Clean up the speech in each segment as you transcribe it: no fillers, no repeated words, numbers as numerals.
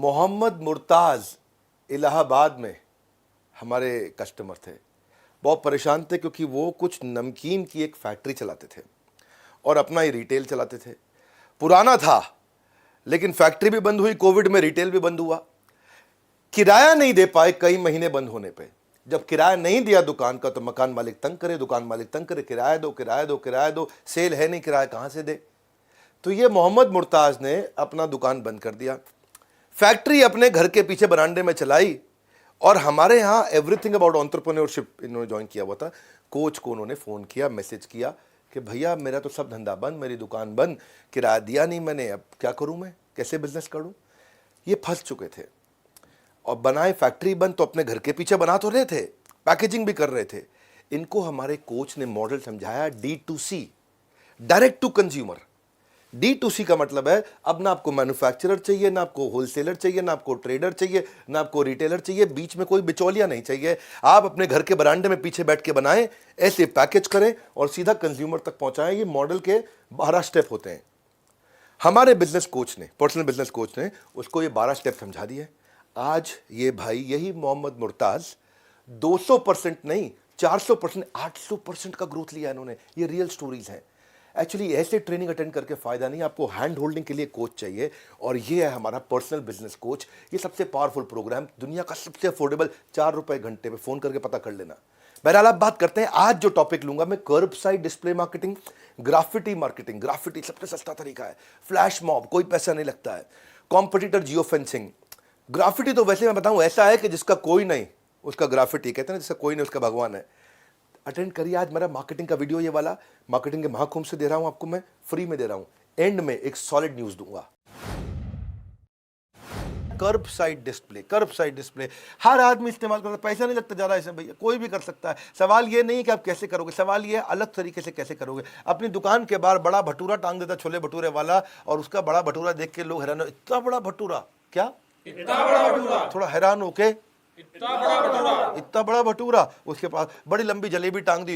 मोहम्मद मुर्ताज़ इलाहाबाद में हमारे कस्टमर थे। बहुत परेशान थे क्योंकि वो कुछ नमकीन की एक फैक्ट्री चलाते थे और अपना ही रिटेल चलाते थे। पुराना था लेकिन फैक्ट्री भी बंद हुई, कोविड में रिटेल भी बंद हुआ। किराया नहीं दे पाए कई महीने बंद होने पे। जब किराया नहीं दिया दुकान का तो मकान मालिक तंग करे, दुकान मालिक तंग करे, किराया दो किराया दो किराया दो, सेल है नहीं, किराया कहां से दे। तो ये मोहम्मद मुर्ताज़ ने अपना दुकान बंद कर दिया, फैक्ट्री अपने घर के पीछे बरामदे में चलाई और हमारे यहाँ एवरीथिंग अबाउट एंटरप्रेन्योरशिप इन्होंने ज्वाइन किया हुआ था। कोच को उन्होंने फ़ोन किया, मैसेज किया कि भैया मेरा तो सब धंधा बंद, मेरी दुकान बंद, किराया दिया नहीं मैंने, अब क्या करूँ, मैं कैसे बिजनेस करूँ। ये फंस चुके थे और बनाए फैक्ट्री बंद तो अपने घर के पीछे बना तो रहे थे, पैकेजिंग भी कर रहे थे। इनको हमारे कोच ने मॉडल समझाया D2C, direct to consumer. D2C का मतलब है अब ना आपको मैन्युफैक्चरर चाहिए, ना आपको होलसेलर चाहिए, ना आपको ट्रेडर चाहिए, ना आपको रिटेलर चाहिए, बीच में कोई बिचौलिया नहीं चाहिए। आप अपने घर के बरामदे में पीछे बैठ के बनाएं, ऐसे पैकेज करें और सीधा कंज्यूमर तक पहुंचाएं। ये मॉडल के 12 स्टेप होते हैं। हमारे बिजनेस कोच ने, पर्सनल बिजनेस कोच ने उसको ये 12 स्टेप समझा दिए। आज ये भाई, यही मोहम्मद मुर्ताज़ 200% नहीं 400%, 800% का ग्रोथ लिया इन्होंने। ये रियल स्टोरीज हैं। एक्चुअली ऐसे ट्रेनिंग अटेंड करके फ़ायदा नहीं, आपको हैंड होल्डिंग के लिए कोच चाहिए और ये है हमारा पर्सनल बिजनेस कोच। ये सबसे पावरफुल प्रोग्राम, दुनिया का सबसे अफोर्डेबल, 4 रुपए घंटे पे, फ़ोन करके पता कर लेना। बहरहाल आप बात करते हैं, आज जो टॉपिक लूंगा मैं, kerbside display marketing, graffiti marketing. Graffiti सबसे सस्ता तरीका है, फ्लैश मॉब, कोई पैसा नहीं लगता है, कॉम्पिटिटर जियो फेंसिंग। ग्राफिटी तो वैसे मैं बताऊं ऐसा है कि जिसका कोई नहीं उसका ग्राफिटी, कहते हैं ना जिसका कोई नहीं उसका भगवान है। अटेंड करिए आज मेरा मार्केटिंग का वीडियो, ये वाला मार्केटिंग के महाकुंभ से दे रहा हूं आपको, मैं फ्री में दे रहा हूं। एंड में एक सॉलिड न्यूज दूंगा। कर्ब साइड डिस्प्ले, कर्ब साइड डिस्प्ले हर आदमी इस्तेमाल करता है, पैसा नहीं लगता ज़्यादा इसमें भैया, कोई भी कर सकता है। सवाल ये नहीं कि आप कैसे करोगे, सवाल ये अलग तरीके से कैसे करोगे। अपनी दुकान के बाहर बड़ा भटूरा टांग देता छोले भटूरे वाला, और उसका बड़ा भटूरा देख के लोग हैरान, इतना बड़ा भटूरा, क्या इतना बड़ा भटूरा, थोड़ा हैरान होके इतना बड़ा भटूरा, उसके पास बड़ी लंबी जलेबी टांग दी,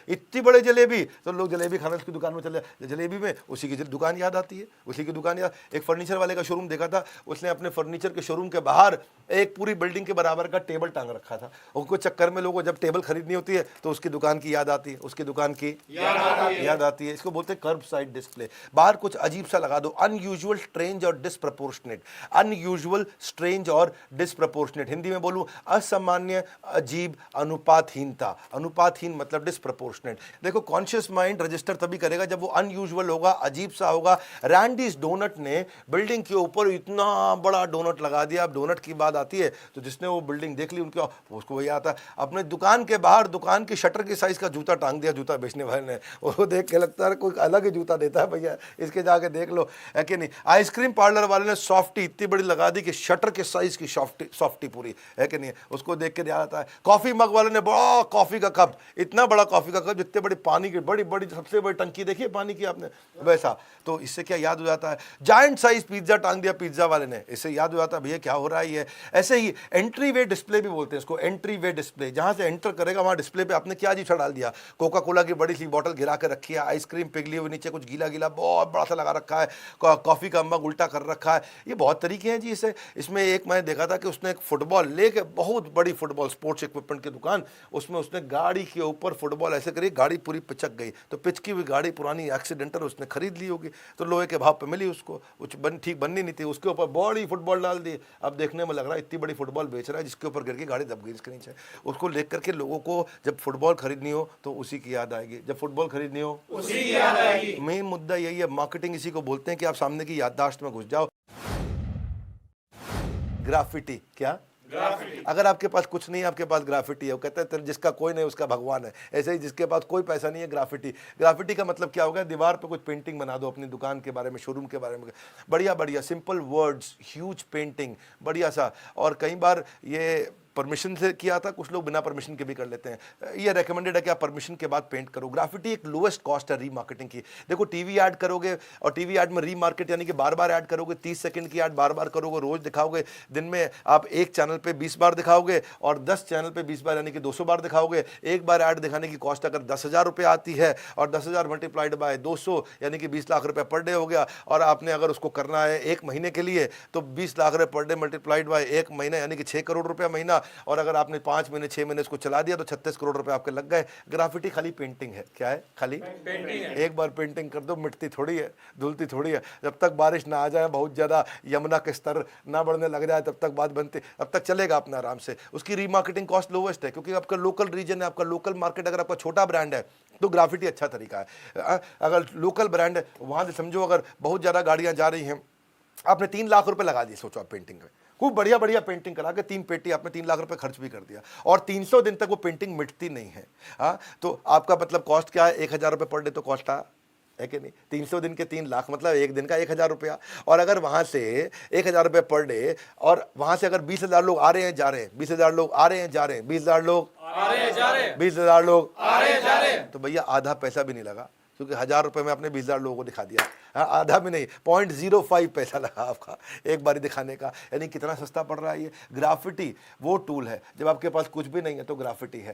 इतनी बड़े जलेबी, तो लोग जलेबी खाने उसकी दुकान में चले। जलेबी में उसी की दुकान याद आती है, उसी की दुकान याद। एक फर्नीचर वाले का शोरूम देखा था, उसने अपने फर्नीचर के शोरूम के बाहर एक पूरी बिल्डिंग के बराबर का टेबल टांग रखा था। उनको चक्कर में लोगों को जब टेबल खरीदनी होती है तो उसकी दुकान की याद आती है, उसकी दुकान की याद आती है। इसको बोलते हैं कर्ब साइड डिस्प्ले। बाहर कुछ अजीब सा लगा दो, अनयूजुअल, स्ट्रेंज और डिसप्रपोर्शनेट। अनयूजुअल, स्ट्रेंज और डिसप्रपोर्शनेट, हिंदी में बोलूं असामान्य, अजीब, अनुपातहीनता। अनुपातहीन मतलब डिसप्रपोर्शनेट। देखो कॉन्शियस माइंड रजिस्टर तभी करेगा जब वो अनयूजुअल होगा, अजीब सा होगा। रैंडीज डोनट ने बिल्डिंग के ऊपर इतना बड़ा डोनट लगा दिया। अब डोनट की बात आती है तो जिसने वो बिल्डिंग देख ली उनके उसको वही आता है। अपने दुकान के बाहर दुकान की शटर की साइज का जूता टांग दिया जूता बेचने वाले ने, और वो देख के लगता है कोई अलग ही जूता देता है भैया, इसके जाके देख लो, है कि नहीं। आइसक्रीम पार्लर वाले ने सॉफ्टी इतनी बड़ी लगा दी कि शटर के साइज की सॉफ्टी पूरी, है कि नहीं, उसको देख के याद आता है। कॉफी मग वाले ने बड़ा कॉफी का कप, इतना बड़ा कॉफी का कप, जितने बड़ी पानी की बड़ी बड़ी सबसे बड़ी टंकी देखी है पानी की आपने, वैसा। तो इससे क्या याद हो जाता है, जायंट साइज पिज्जा टांग दिया पिज्जा वाले ने, इससे याद हो जाता है भैया क्या हो रहा है ये। ऐसे ही एंट्री वे डिस्प्ले भी बोलते हैं इसको, एंट्री वे डिस्प्ले। जहां से एंटर करेगा वहां डिस्प्ले पे आपने क्या जी डाल दिया, कोका कोला की बड़ी सी बोतल गिरा के रखी है, आइसक्रीम पिघली हुई, नीचे कुछ गीला गीला बहुत बड़ा सा लगा रखा है, कॉफी का मग उल्टा कर रखा है। ये बहुत तरीके हैं जी इसे। इसमें एक मैंने देखा था कि उसने एक फुटबॉल लेके, बहुत बड़ी फुटबॉल स्पोर्ट्स इक्विपमेंट की दुकान, उसमें उसने गाड़ी के ऊपर फुटबॉल ऐसे करी, गाड़ी पूरी पिचक गई। तो पिचकी हुई गाड़ी पुरानी एक्सीडेंटल उसने खरीद ली होगी, तो लोहे के भाव पे मिली उसको, ठीक बननी नहीं थी, उसके ऊपर बड़ी फुटबॉल डाल दी। अब देखने में लग रहा है इतनी बड़ी फुटबॉल बेच रहा है जिसके ऊपर गिर के गाड़ी दब गई इसके नीचे। उसको लेकर करके लोगों को जब फुटबॉल खरीदनी हो तो उसी की याद आएगी, जब फुटबॉल खरीदनी हो उसी की याद आएगी। मेन मुद्दा यही है, मार्केटिंग इसी को बोलते हैं कि आप सामने की याददाश्त में घुस जाओ। ग्राफिटी, क्या ग्राफिटी? अगर आपके पास कुछ नहीं है, आपके पास ग्राफिटी है, वो कहते हैं जिसका कोई नहीं उसका भगवान है। ऐसे ही जिसके पास कोई पैसा नहीं है, ग्राफिटी। ग्राफिटी का मतलब क्या होगा, दीवार पे कुछ पेंटिंग बना दो अपनी दुकान के बारे में, शोरूम के बारे में, बढ़िया बढ़िया सिंपल वर्ड्स, ह्यूज पेंटिंग, बढ़िया सा। और कई बार ये परमिशन से किया था, कुछ लोग बिना परमिशन के भी कर लेते हैं। ये रेकमेंडेड है कि आप परमिशन के बाद पेंट करो। ग्राफिटी एक लोएस्ट कॉस्ट है रीमार्केटिंग की। देखो टीवी ऐड करोगे और टीवी ऐड में रीमार्केट यानी कि बार बार ऐड करोगे, 30 सेकंड की ऐड बार बार करोगे, रोज दिखाओगे, दिन में आप एक चैनल पे 20 बार दिखाओगे और 10 चैनल पे 20 बार यानी कि 200 बार दिखाओगे। एक बार ऐड दिखाने की कॉस्ट अगर 10,000 रुपये आती है और 10,000 मल्टीप्लाइड बाय 200 यानी कि 20 लाख रुपए पर डे हो गया। और आपने अगर उसको करना है एक महीने के लिए तो 20 लाख रुपए पर डे मल्टीप्लाइड बाय एक महीना यानी कि 6 करोड़ रुपया महीना। और अगर आपने 5 महीने 6 महीने इसको चला दिया तो 36 करोड़ रुपए आपके लग गए। ग्राफिटी खाली पेंटिंग है। क्या है? खाली पेंटिंग है। एक बार पेंटिंग कर दो, मिटती थोड़ी है, धुलती थोड़ी है। जब तक बारिश ना आ जाए, बहुत ज़्यादा यमुना के स्तर ना बढ़ने लग जाए, तब तक बात बनती, तब तक चलेगा अपना आराम से। उसकी रीमार्केटिंग कॉस्ट लोवेस्ट है क्योंकि आपका लोकल रीजन है, आपका लोकल मार्केट। अगर आपका छोटा ब्रांड है तो ग्राफिटी अच्छा तरीका है। अगर लोकल ब्रांड है, वहाँ से समझो अगर बहुत ज़्यादा गाड़ियाँ जा रही हैं, आपने 3 लाख रुपए लगा दिए, सोचो आप पेंटिंग में, खूब बढ़िया बढ़िया पेंटिंग करा के 3 पेटी आपने 3 लाख रुपए खर्च भी कर दिया और 300 दिन तक वो पेंटिंग मिटती नहीं है। हाँ, तो आपका मतलब कॉस्ट क्या है? 1,000 रुपये पर डे तो कॉस्ट है कि नहीं? 300 दिन के 3 लाख मतलब एक दिन का 1,000 रुपया। और अगर वहाँ से 1,000 रुपये पर डे और वहाँ से अगर 20,000 लोग आ रहे हैं जा रहे हैं, 20,000 लोग आ रहे हैं जा रहे हैं, 20,000 लोग आ रहे हैं जा रहे हैं, 20,000 लोग आ रहे हैं जा रहे हैं, तो भैया आधा पैसा भी नहीं लगा क्योंकि 1,000 रुपये में आपने 20,000 लोगों को दिखा दिया। हाँ, आधा भी नहीं, 0.05 पैसा लगा आपका एक बारी दिखाने का। यानी कितना सस्ता पड़ रहा है ये। ग्राफिटी वो टूल है जब आपके पास कुछ भी नहीं है तो ग्राफिटी है।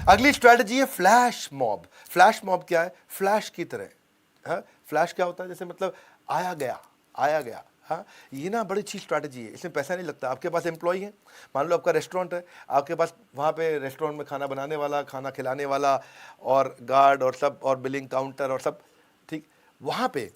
अगली स्ट्रेटजी है फ्लैश मॉब। फ्लैश मॉब क्या है? फ्लैश की तरह। हाँ, फ्लैश क्या होता है? जैसे मतलब आया गया, आया गया। हाँ, ये ना बड़ी अच्छी स्ट्रैटेजी है, इसमें पैसा नहीं लगता। आपके पास एम्प्लॉय है, मान लो आपका रेस्टोरेंट है, आपके पास वहाँ पे रेस्टोरेंट में खाना बनाने वाला, खाना खिलाने वाला और गार्ड और सब और बिलिंग काउंटर और सब, ठीक। वहाँ पे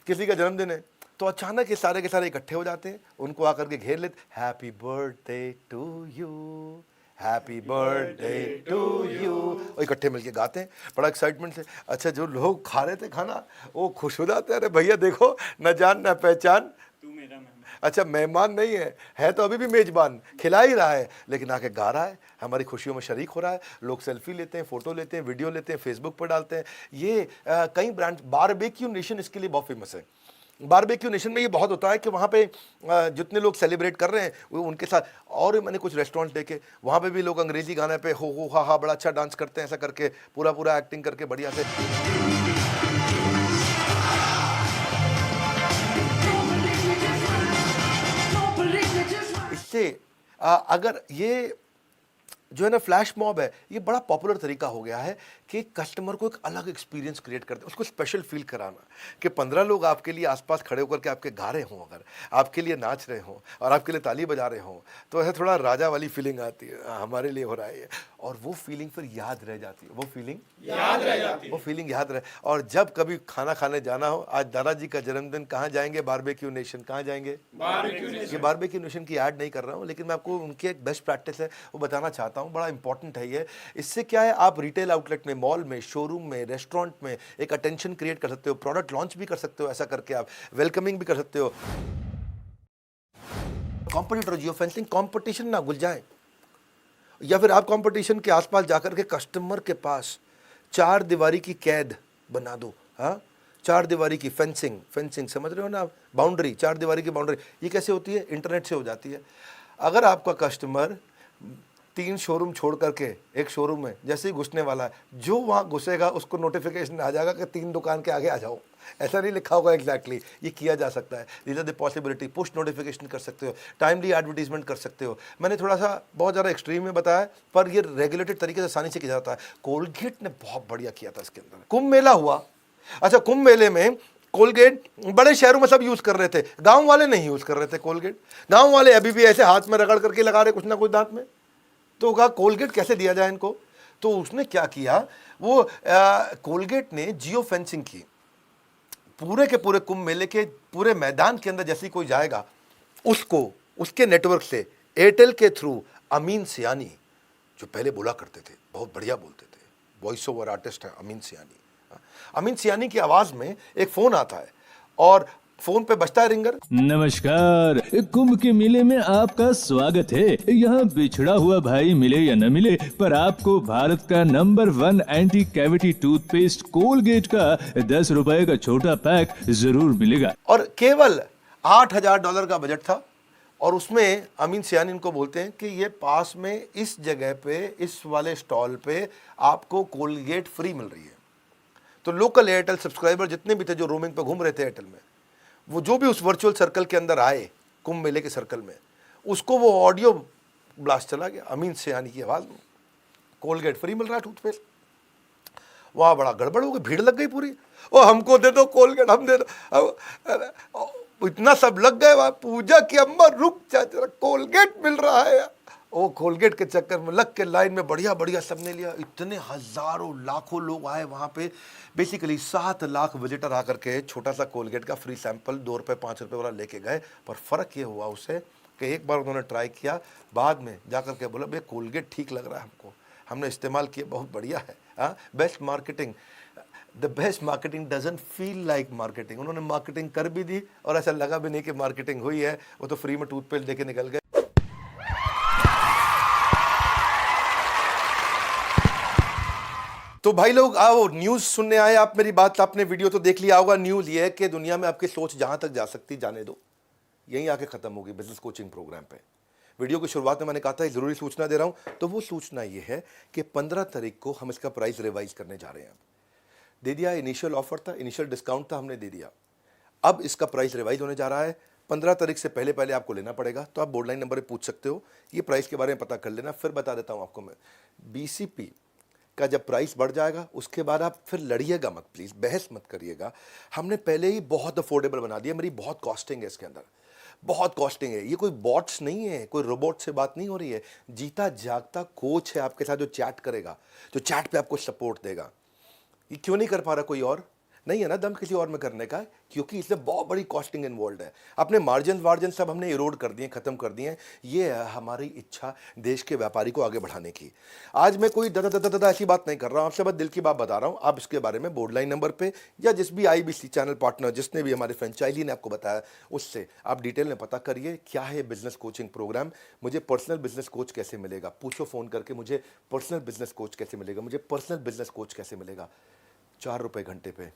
किसी का जन्मदिन है तो अचानक ये सारे के सारे इकट्ठे हो जाते हैं, उनको आकर के घेर लेते, happy birthday to you, happy birthday to you, और इकट्ठे मिलके गाते हैं बड़ा एक्साइटमेंट से। अच्छा, जो लोग खा रहे थे खाना वो खुश हो जाते हैं, अरे भैया देखो न जान न पहचान, तू मेरा मेहमान। अच्छा, मेहमान नहीं है तो अभी भी मेजबान, खिला ही रहा है लेकिन आके गा रहा है, हमारी खुशियों में शरीक हो रहा है। लोग सेल्फी लेते हैं, फोटो लेते हैं, वीडियो लेते हैं, फेसबुक पर डालते हैं। ये कई ब्रांड, बारबेक्यू नेशन इसके लिए बहुत फेमस है। बारबेक्यू नेशन में ये बहुत होता है कि वहाँ पे जितने लोग सेलिब्रेट कर रहे हैं वो उनके साथ, और मैंने कुछ रेस्टोरेंट देखे वहाँ पे भी लोग अंग्रेजी गाने पे हो हा हा बड़ा अच्छा डांस करते हैं, ऐसा करके पूरा पूरा एक्टिंग करके बढ़िया से। इससे अगर ये जो है ना फ्लैश मॉब है, ये बड़ा पॉपुलर तरीका हो गया है कि कस्टमर को एक अलग एक्सपीरियंस क्रिएट करते हैं, उसको स्पेशल फील कराना कि 15 लोग आपके लिए आसपास खड़े होकर के आपके गा रहे हों, अगर आपके लिए नाच रहे हों और आपके लिए ताली बजा रहे हों तो ऐसे थोड़ा राजा वाली फीलिंग आती है, हमारे लिए हो रहा है ये। और वो फीलिंग फिर याद रह जाती है, वो फीलिंग याद रह जाती है, वो फीलिंग याद रहे। और जब कभी खाना खाने जाना हो, आज दादाजी का जन्मदिन, कहाँ जाएंगे? Barbeque Nation. कहाँ जाएंगे? ये बारबेक्यू नेशन की ऐड नहीं कर रहा हूँ लेकिन मैं आपको उनकी एक बेस्ट प्रैक्टिस है वो बताना चाहता हूँ, बड़ा इंपॉर्टेंट है ये। इससे क्या है, आप रिटेल आउटलेट में, मॉल में, शोरूम में, रेस्टोरेंट में एक अटेंशन क्रिएट कर सकते हो, प्रोडक्ट लॉन्च भी कर सकते हो, ऐसा करके आप वेलकमिंग भी कर सकते हो। कॉम्पिटिटर जियो फेंसिंग, कंपटीशन ना घुल जाए, या फिर आप कंपटीशन के आसपास जाकर के कस्टमर के पास 4 दीवारी की कैद बना दो। हाँ, 4 दीवारी की फेंसिंग, फेंसिंग समझ रहे हो ना, बाउंड्री, 4 दीवारी की बाउंड्री। ये कैसे होती है? इंटरनेट से हो जाती है। अगर आपका कस्टमर 3 शोरूम छोड़ करके एक शोरूम में जैसे ही घुसने वाला है, जो वहाँ घुसेगा उसको नोटिफिकेशन आ जाएगा कि 3 दुकान के आगे आ जाओ। ऐसा नहीं लिखा होगा एग्जैक्टली, ये किया जा सकता है। These are the possibility. Push notification कर सकते हो, टाइमली एडवर्टीजमेंट कर सकते हो। मैंने थोड़ा सा बहुत ज़्यादा एक्सट्रीम में बताया पर ये रेगुलेटेड तरीके से आसानी से किया जाता है। कोलगेट ने बहुत बढ़िया किया था इसके अंदर। कुंभ मेला हुआ, अच्छा कुंभ मेले में कोलगेट बड़े शहरों में सब यूज़ कर रहे थे, गाँव वाले नहीं यूज़ कर रहे थे कोलगेट। गाँव वाले अभी भी ऐसे हाथ में रगड़ करके लगा रहे कुछ ना कुछ दांत में। तो कहा कोलगेट कैसे दिया जाए इनको, तो उसने क्या किया, वो कोलगेट ने जियो फेंसिंग की। पूरे के पूरे कुंभ मेले के पूरे मैदान के अंदर जैसे कोई जाएगा उसको उसके नेटवर्क से एयरटेल के थ्रू अमीन सियानी, जो पहले बोला करते थे, बहुत बढ़िया बोलते थे, वॉइस ओवर आर्टिस्ट है अमीन सियानी। अमीन सियानी की आवाज में एक फोन आता है और फोन पे बजता है रिंगर। नमस्कार, कुंभ के मेले में आपका स्वागत है। यहाँ बिछड़ा हुआ भाई मिले या न मिले पर आपको भारत का number 1 anti cavity toothpaste Colgate का 10 रुपए का छोटा पैक जरूर मिलेगा। और केवल $8,000 का बजट था और उसमें अमीन सियानी इनको बोलते हैं कि ये पास में इस जगह पे, इस वाले स्टॉल पे आपको कोलगेट फ्री मिल रही है। तो लोकल एयरटेल सब्सक्राइबर जितने भी थे जो रोमिंग पे घूम रहे थे एयरटेल में, वो जो भी उस वर्चुअल सर्कल के अंदर आए, कुंभ मेले के सर्कल में, उसको वो ऑडियो ब्लास्ट चला गया अमीन सियानी की आवाज़ में, कोलगेट फ्री मिल रहा है टूथपेस्ट। वहाँ बड़ा गड़बड़ हो गई, भीड़ लग गई पूरी, ओ हमको दे दो कोलगेट, हम दे दो। इतना सब लग गए वहाँ। पूजा की अम्मा रुक जा जरा, कोलगेट मिल रहा है। वो कोलगेट के चक्कर में लग के लाइन में बढ़िया बढ़िया सबने लिया। इतने हजारों लाखों लोग आए वहाँ पे। बेसिकली 7 लाख विजिटर आकर के छोटा सा कोलगेट का फ्री सैंपल 2 रुपये 5 रुपये वाला लेके गए। पर फ़र्क ये हुआ उससे कि एक बार उन्होंने ट्राई किया, बाद में जाकर के बोला भाई कोलगेट ठीक लग रहा है हमको, हमने इस्तेमाल किया, बहुत बढ़िया है। हाँ, best marketing, the best marketing doesn't feel like marketing. उन्होंने मार्केटिंग कर भी दी और ऐसा लगा भी नहीं कि मार्केटिंग हुई है, वो तो फ्री में टूथपेस्ट देके निकल गए। तो भाई लोग आओ, न्यूज़ सुनने आए आप मेरी बात, आपने वीडियो तो देख लिया होगा। न्यूज़ ये है कि दुनिया में आपकी सोच जहां तक जा सकती जाने दो, यहीं आके ख़त्म होगी बिजनेस कोचिंग प्रोग्राम पे। वीडियो की शुरुआत में मैंने कहा था ज़रूरी सूचना दे रहा हूं, तो वो सूचना ये है कि 15 तारीख को हम इसका प्राइस रिवाइज करने जा रहे हैं। दे दिया, इनिशियल ऑफर था, इनिशियल डिस्काउंट था, हमने दे दिया। अब इसका प्राइस रिवाइज होने जा रहा है। 15 तारीख से पहले पहले आपको लेना पड़ेगा। तो आप बोर्डलाइन नंबर पे पूछ सकते हो, ये प्राइस के बारे में पता कर लेना। फिर बता देता हूँ आपको मैं, बीसीपी का जब प्राइस बढ़ जाएगा उसके बाद आप फिर लड़िएगा मत, प्लीज़ बहस मत करिएगा। हमने पहले ही बहुत अफोर्डेबल बना दिया। मेरी बहुत कॉस्टिंग है इसके अंदर, बहुत कॉस्टिंग है। ये कोई बॉट्स नहीं है, कोई रोबोट से बात नहीं हो रही है। जीता जागता कोच है आपके साथ जो चैट करेगा, जो चैट पे आपको सपोर्ट देगा। ये क्यों नहीं कर पा रहा कोई और? नहीं है ना दम किसी और में करने का, क्योंकि इसमें बहुत बड़ी कॉस्टिंग इन्वॉल्व है। अपने मार्जिन सब हमने इरोड कर दिए, खत्म कर दिए। ये है हमारी इच्छा देश के व्यापारी को आगे बढ़ाने की। आज मैं कोई दादा ऐसी बात नहीं कर रहा हूँ, आपसे बस दिल की बात बता रहा हूँ। आप इसके बारे में बोर्डलाइन नंबर पे या जिस भी IBC चैनल पार्टनर, जिसने भी हमारे फ्रेंचाइजी ने आपको बताया, उससे आप डिटेल में पता करिए क्या है बिजनेस कोचिंग प्रोग्राम। मुझे पर्सनल बिजनेस कोच कैसे मिलेगा, पूछो फ़ोन करके, मुझे पर्सनल बिजनेस कोच कैसे मिलेगा, मुझे पर्सनल बिजनेस कोच कैसे मिलेगा। 4 रुपये घंटे पे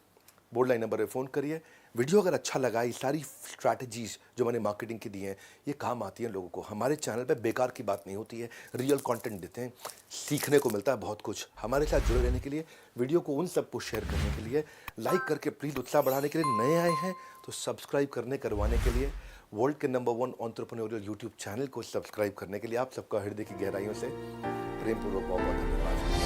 बोर्डलाइन नंबर पे फ़ोन करिए। वीडियो अगर अच्छा लगा, ये सारी स्ट्रैटेजीज़ जो मैंने मार्केटिंग की दी हैं, ये काम आती हैं लोगों को। हमारे चैनल पे बेकार की बात नहीं होती है, रियल कंटेंट देते हैं, सीखने को मिलता है बहुत कुछ। हमारे साथ जुड़े रहने के लिए, वीडियो को उन सबको शेयर करने के लिए, लाइक करके प्लीज़ उत्साह बढ़ाने के लिए, नए आए हैं तो सब्सक्राइब करवाने के लिए, वर्ल्ड के नंबर 1 एंटरप्रेन्योरियल यूट्यूब चैनल को सब्सक्राइब करने के लिए आप सबका हृदय की गहराइयों से प्रेमपूर्वक बहुत बहुत धन्यवाद।